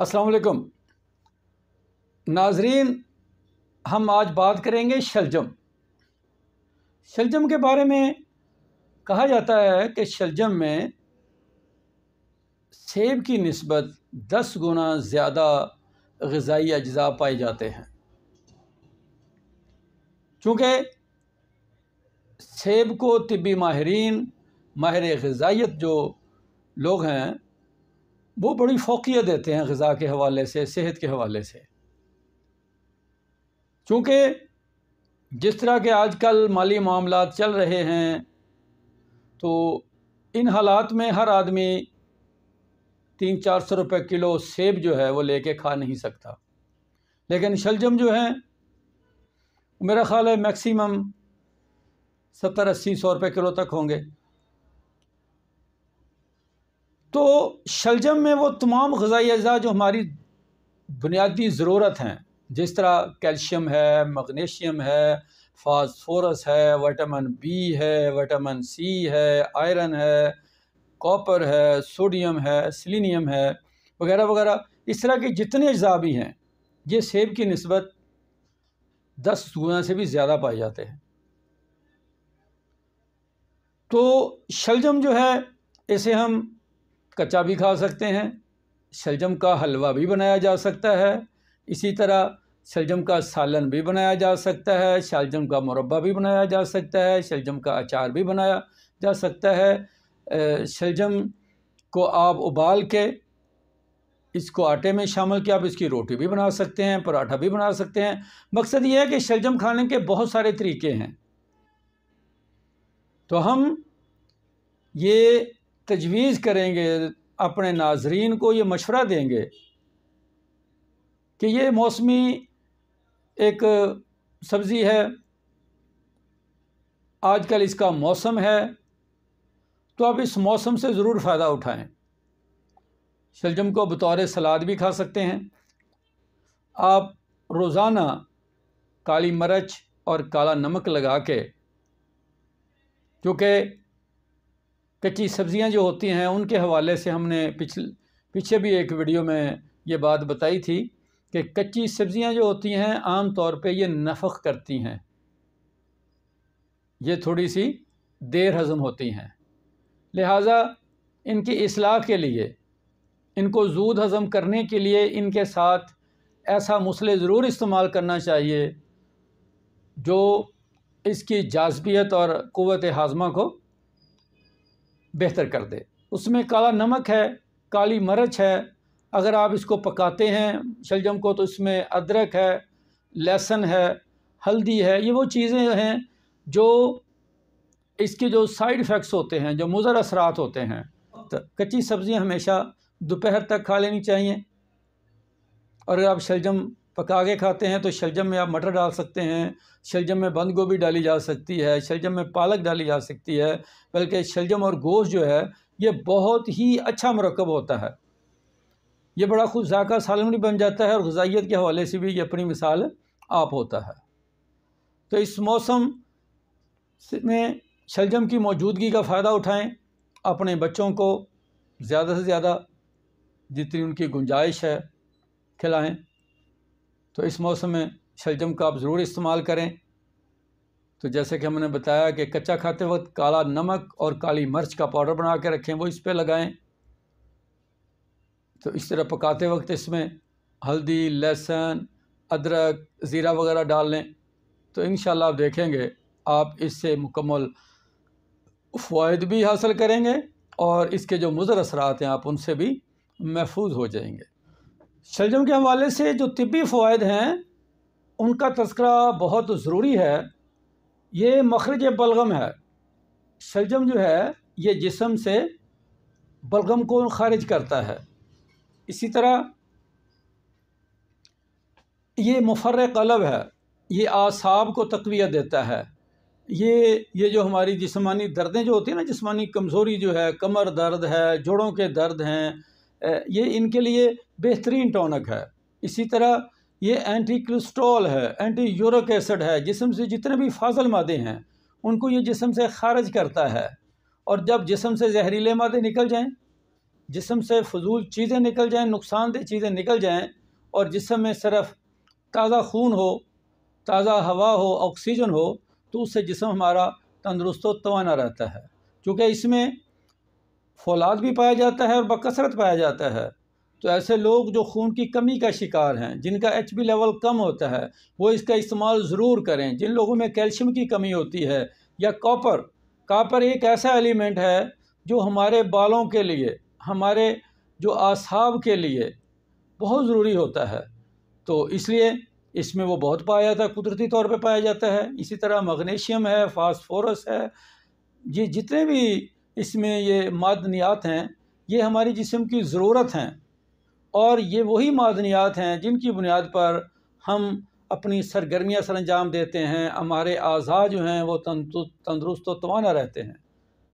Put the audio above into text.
अस्सलाम वालेकुम नाजरीन, हम आज बात करेंगे शलजम। शलजम के बारे में कहा जाता है कि शलजम में सेब की निस्बत 10 गुना ज़्यादा ग़िज़ाई अज्जा पाए जाते हैं। चूँकि सेब को तिब्बी माहिरीन, माहिर ग़िज़ाइयत जो लोग हैं वो बड़ी फ़ौक़ियत देते हैं ग़िज़ा के हवाले से, सेहत के हवाले से। चूँकि जिस तरह के आजकल माली मामलात चल रहे हैं, तो इन हालात में हर आदमी 300-400 रुपये किलो सेब जो है वो लेके खा नहीं सकता। लेकिन शलजम जो है मेरा ख़्याल है मैक्सिमम 70-80-100 रुपये किलो तक होंगे। तो शलजम में वो तमाम ग़िज़ाई अज़्ज़ा जो हमारी बुनियादी ज़रूरत हैं, जिस तरह कैल्शियम है, मैग्नीशियम है, फास्फोरस है, विटामिन बी है, विटामिन सी है, आयरन है, कॉपर है, सोडियम है, सेलेनियम है, वगैरह वगैरह, इस तरह के जितने अज़्ज़ा भी हैं ये सेब की निस्बत 10 गुना से भी ज़्यादा पाए जाते हैं। तो शलजम जो है इसे हम कच्चा भी खा सकते हैं, शलजम का हलवा भी बनाया जा सकता है, इसी तरह शलजम का सालन भी बनाया जा सकता है, शलजम का मुरब्बा भी बनाया जा सकता है, शलजम का अचार भी बनाया जा सकता है। शलजम को आप उबाल के इसको आटे में शामिल किया, आप इसकी रोटी भी बना सकते हैं, पराठा भी बना सकते हैं। मकसद ये है कि शलजम खाने के बहुत सारे तरीके हैं। तो हम ये तजवीज़ करेंगे, अपने नाजरीन को ये मशवरा देंगे कि ये मौसमी एक सब्ज़ी है, आजकल इसका मौसम है, तो आप इस मौसम से ज़रूर फ़ायदा उठाएं। शलजम को बतौर सलाद भी खा सकते हैं। आप रोज़ाना काली मिर्च और काला नमक लगा के, क्योंकि कच्ची सब्ज़ियां जो होती हैं उनके हवाले से हमने पीछे भी एक वीडियो में ये बात बताई थी कि कच्ची सब्ज़ियां जो होती हैं आम तौर पे ये नफ़क़ करती हैं, ये थोड़ी सी देर हज़म होती हैं, लिहाजा इनकी इस्लाह के लिए, इनको ज़ूद हज़म करने के लिए इनके साथ ऐसा मुसले ज़रूर इस्तेमाल करना चाहिए जो इसकी जाज़बियत और क़ुव्वत हाज़मा को बेहतर कर दे। उसमें काला नमक है, काली मिर्च है, अगर आप इसको पकाते हैं शलजम को तो इसमें अदरक है, लहसुन है, हल्दी है, ये वो चीज़ें हैं जो इसके जो साइड इफ़ेक्ट्स होते हैं, जो मुज़र असरात होते हैं। तो कच्ची सब्ज़ियाँ हमेशा दोपहर तक खा लेनी चाहिए। और अगर आप शलजम पका के खाते हैं तो शलजम में आप मटर डाल सकते हैं, शलजम में बंद गोभी डाली जा सकती है, शलजम में पालक डाली जा सकती है। बल्कि शलजम और गोश्त जो है ये बहुत ही अच्छा मरकब होता है, ये बड़ा खुद ज़ायका सालन भी बन जाता है और ग़िज़ाइयत के हवाले से भी ये अपनी मिसाल आप होता है। तो इस मौसम में शलजम की मौजूदगी का फ़ायदा उठाएं, अपने बच्चों को ज़्यादा से ज़्यादा जितनी उनकी गुंजाइश है खिलाएं। तो इस मौसम में शलजम का आप ज़रूर इस्तेमाल करें। तो जैसे कि हमने बताया कि कच्चा खाते वक्त काला नमक और काली मिर्च का पाउडर बना के रखें, वो इस पे लगाएं। तो इस तरह पकाते वक्त इसमें हल्दी, लहसुन, अदरक, ज़ीरा वगैरह डाल लें, तो इंशाल्लाह आप देखेंगे आप इससे मुकम्मल फ़वाइद भी हासिल करेंगे और इसके जो मुज़र असरात हैं आप उनसे भी महफूज हो जाएंगे। शलजम के हवाले से जो तिब्बी फ़वाइद हैं उनका तज़किरा बहुत ज़रूरी है। ये मखरज बलगम है। शलजम जो है ये जिस्म से बलगम को खारिज करता है। इसी तरह ये मुफर्रिक़ क़ल्ब है, ये आसाब को तक़वियत देता है। ये जो हमारी जिस्मानी दर्दें जो होती हैं ना, जिस्मानी कमज़ोरी जो है, कमर दर्द है, जोड़ों के दर्द हैं, ये इनके लिए बेहतरीन टॉनिक है। इसी तरह ये एंटी कोलेस्ट्रॉल है, एंटी यूरिक एसिड है, जिस्म से जितने भी फाज़िल मादे हैं उनको ये जिस्म से खारिज करता है। और जब जिस्म से जहरीले मादे निकल जाएं, जिस्म से फजूल चीज़ें निकल जाएँ, नुकसानदेह चीज़ें निकल जाएँ और जिस्म में सिर्फ ताज़ा खून हो, ताज़ा हवा हो, ऑक्सीजन हो, तो उससे जिस्म हमारा तंदुरुस्त व तवाना रहता है। क्योंकि इसमें फौलाद भी पाया जाता है और बकसरत पाया जाता है। तो ऐसे लोग जो खून की कमी का शिकार हैं, जिनका HB लेवल कम होता है, वो इसका इस्तेमाल ज़रूर करें। जिन लोगों में कैल्शियम की कमी होती है या कॉपर एक ऐसा एलिमेंट है जो हमारे बालों के लिए, हमारे जो आसाब के लिए बहुत ज़रूरी होता है, तो इसलिए इसमें वो बहुत पाया जाता है, कुदरती तौर पे पाया जाता है। इसी तरह मैग्नीशियम है, फास्फोरस है, ये जितने भी इसमें ये मादनियात हैं, ये हमारी जिस्म की ज़रूरत हैं और ये वही मादनियात हैं जिनकी बुनियाद पर हम अपनी सरगर्मियाँ सर अंजाम देते हैं, हमारे आज़ा जो हैं वो तंदुरुस्त व तवाना रहते हैं।